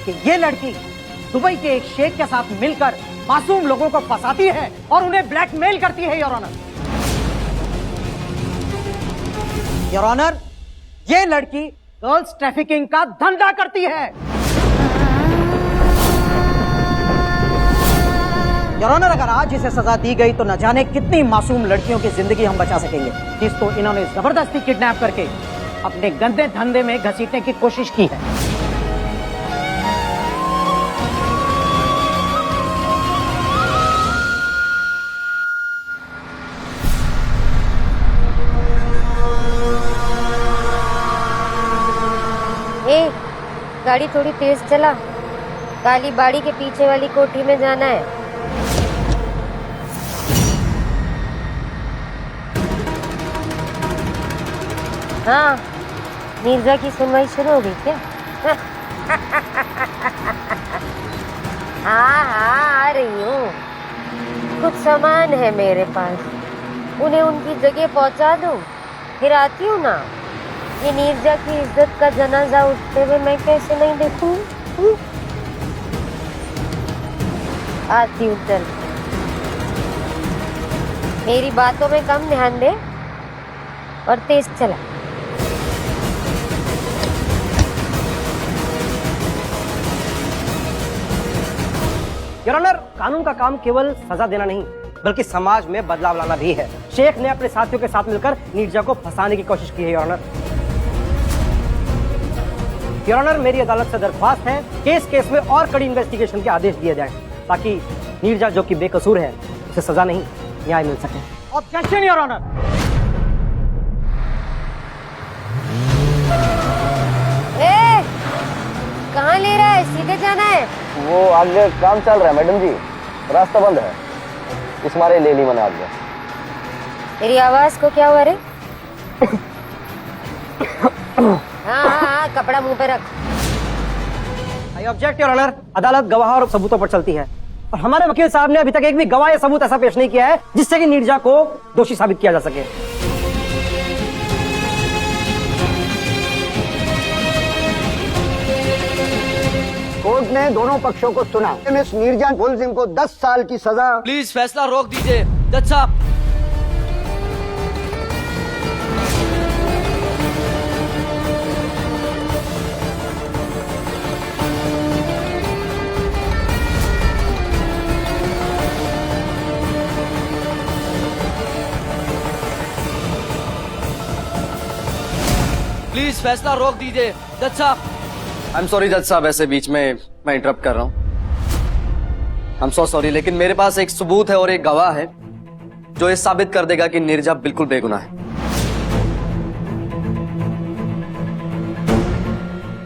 कि ये लड़की दुबई के एक शेख के साथ मिलकर मासूम लोगों को फंसाती है और उन्हें ब्लैकमेल करती है, योर ऑनर। योर ऑनर, ये लड़की गर्ल्स ट्रैफिकिंग का धंधा करती है। योर ऑनर, अगर आज इसे सजा दी गई तो न जाने कितनी मासूम लड़कियों की जिंदगी हम बचा सकेंगे, जिसको इन्होंने जबरदस्ती किडनैप करके अपने गंदे धंधे में घसीटने की कोशिश की है। गाड़ी थोड़ी तेज चला, काली बाड़ी के पीछे वाली कोठी में जाना है। हाँ, नीरजा की सुनवाई शुरू हो गई क्या? हाँ हाँ, आ रही हूँ। कुछ सामान है मेरे पास, उन्हें उनकी जगह पहुँचा दूँ, फिर आती हूँ ना। ये नीरजा की इज्जत का जनाजा उठते हुए मैं कैसे नहीं देखूं? आती हूँ, चल। मेरी बातों में कम ध्यान दे और तेज चला। योर ऑनर, कानून का काम केवल सजा देना नहीं बल्कि समाज में बदलाव लाना भी है। शेख ने अपने साथियों के साथ मिलकर नीरजा को फंसाने की कोशिश की है। योर ऑनर, योर ऑनर, मेरी अदालत से दरख्वास्त है कि इस केस में और कड़ी इन्वेस्टिगेशन के आदेश दिए जाएं ताकि नीरजा, जो कि बेकसूर है, उसे सजा नहीं न्याय मिल सके। Objection your honour. कहाँ ले रहा है? सीधे जाना है। वो आगे काम चल रहा है मैडम जी, रास्ता बंद है, इस मारे ले ली मैंने आगे। तेरी आवाज को क्या हुआ रे? हाँ हाँ हाँ, कपड़ा मुंह पे रख। I object your honour. अदालत गवाह और सबूतों पर चलती है और हमारे वकील साहब ने अभी तक एक भी गवाह या सबूत ऐसा पेश नहीं किया है जिससे कि नीरजा को दोषी साबित किया जा सके। कोर्ट ने दोनों पक्षों को सुना। मिस नीरजा मुलजिम को 10 साल की सजा। प्लीज फैसला रोक दीजिए जज साहब। प्लीज फैसला रोक दीजिए जज साहब। आई एम सॉरी जज साहब, ऐसे बीच में मैं इंटरप्ट कर रहा हूँ। आई एम सो सॉरी, लेकिन मेरे पास एक सबूत है और एक गवाह है जो ये साबित कर देगा कि नीरजा बिल्कुल बेगुनाह है।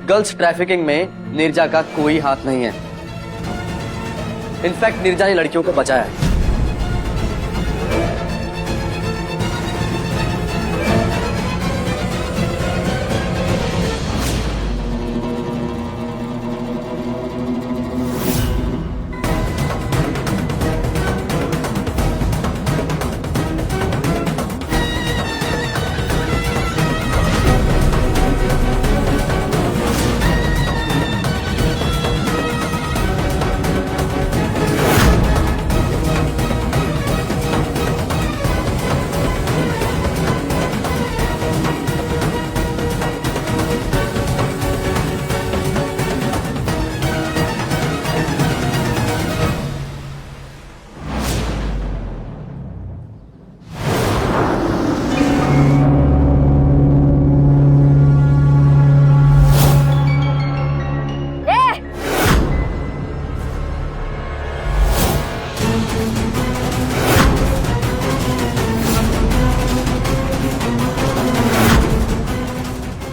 गर्ल्स ट्रैफिकिंग में नीरजा का कोई हाथ नहीं है। इनफैक्ट नीरजा ने लड़कियों को बचाया है।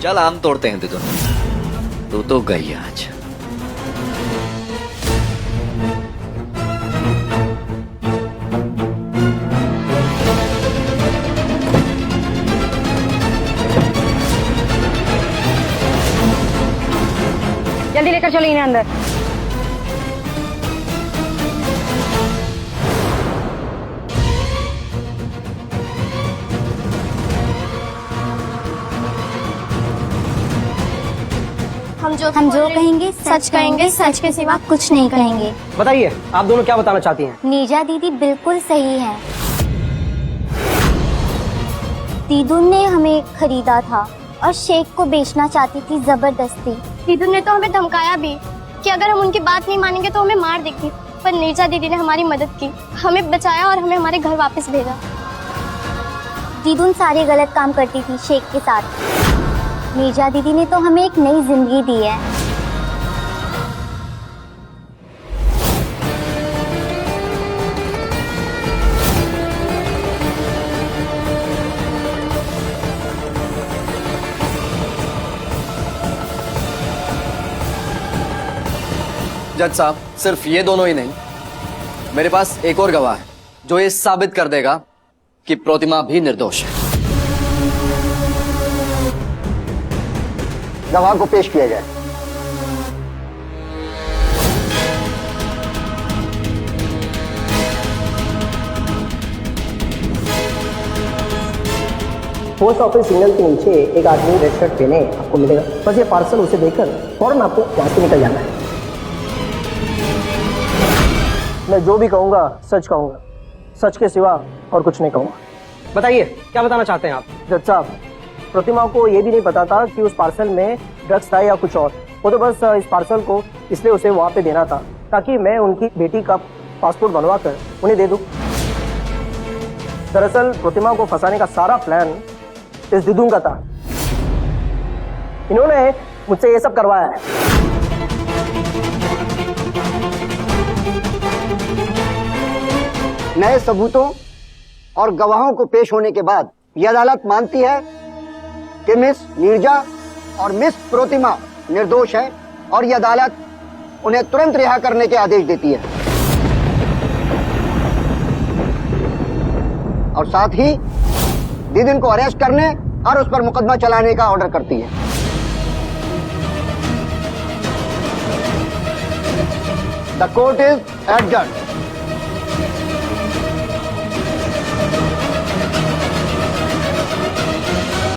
चल आम तोड़ते हैं दोनों। तू तो गई आज। जल्दी लेकर चलो इन्हें अंदर। हम हम जो कहेंगे सच कहेंगे, सच के सिवा कुछ नहीं कहेंगे। बताइए आप दोनों क्या बताना चाहती हैं? नीरजा दीदी बिल्कुल सही है। दीदुन ने हमें खरीदा था और शेख को बेचना चाहती थी जबरदस्ती। दीदू ने तो हमें धमकाया भी कि अगर हम उनकी बात नहीं मानेंगे तो हमें मार देगी, पर नीरजा दीदी ने हमारी मदद की, हमें बचाया और हमें हमारे घर वापस भेजा। दीदुन सारे गलत काम करती थी शेख के साथ। नीरजा दीदी ने तो हमें एक नई जिंदगी दी है। जज साहब, सिर्फ ये दोनों ही नहीं, मेरे पास एक और गवाह है जो ये साबित कर देगा कि प्रतिमा भी निर्दोष है। गवाह को पेश किया जाए। पोस्ट ऑफिस सिग्नल के नीचे एक आदमी रेड शर्ट पहने आपको मिलेगा। बस ये पार्सल उसे देकर फौरन आपको यहाँ से निकल जाना है। मैं जो भी कहूँगा सच कहूँगा, सच के सिवा और कुछ नहीं कहूँगा। बताइए क्या बताना चाहते हैं आप? जज साहब, प्रतिमा को ये भी नहीं पता था कि उस पार्सल में ड्रग्स था या कुछ और। वो तो बस इस पार्सल को इसलिए उसे वहाँ पे देना था ताकि मैं उनकी बेटी का पासपोर्ट बनवा कर उन्हें दे दूँ। दरअसल प्रतिमा को फंसाने का सारा प्लान इस दिदुन का था। इन्होंने मुझसे ये सब करवाया है। नए सबूतों और गवाहों को पेश होने के बाद यह अदालत मानती है कि मिस नीरजा और मिस प्रतिमा निर्दोष है और यह अदालत उन्हें तुरंत रिहा करने के आदेश देती है और साथ ही दीदिन को अरेस्ट करने और उस पर मुकदमा चलाने का ऑर्डर करती है। The court is adjourned.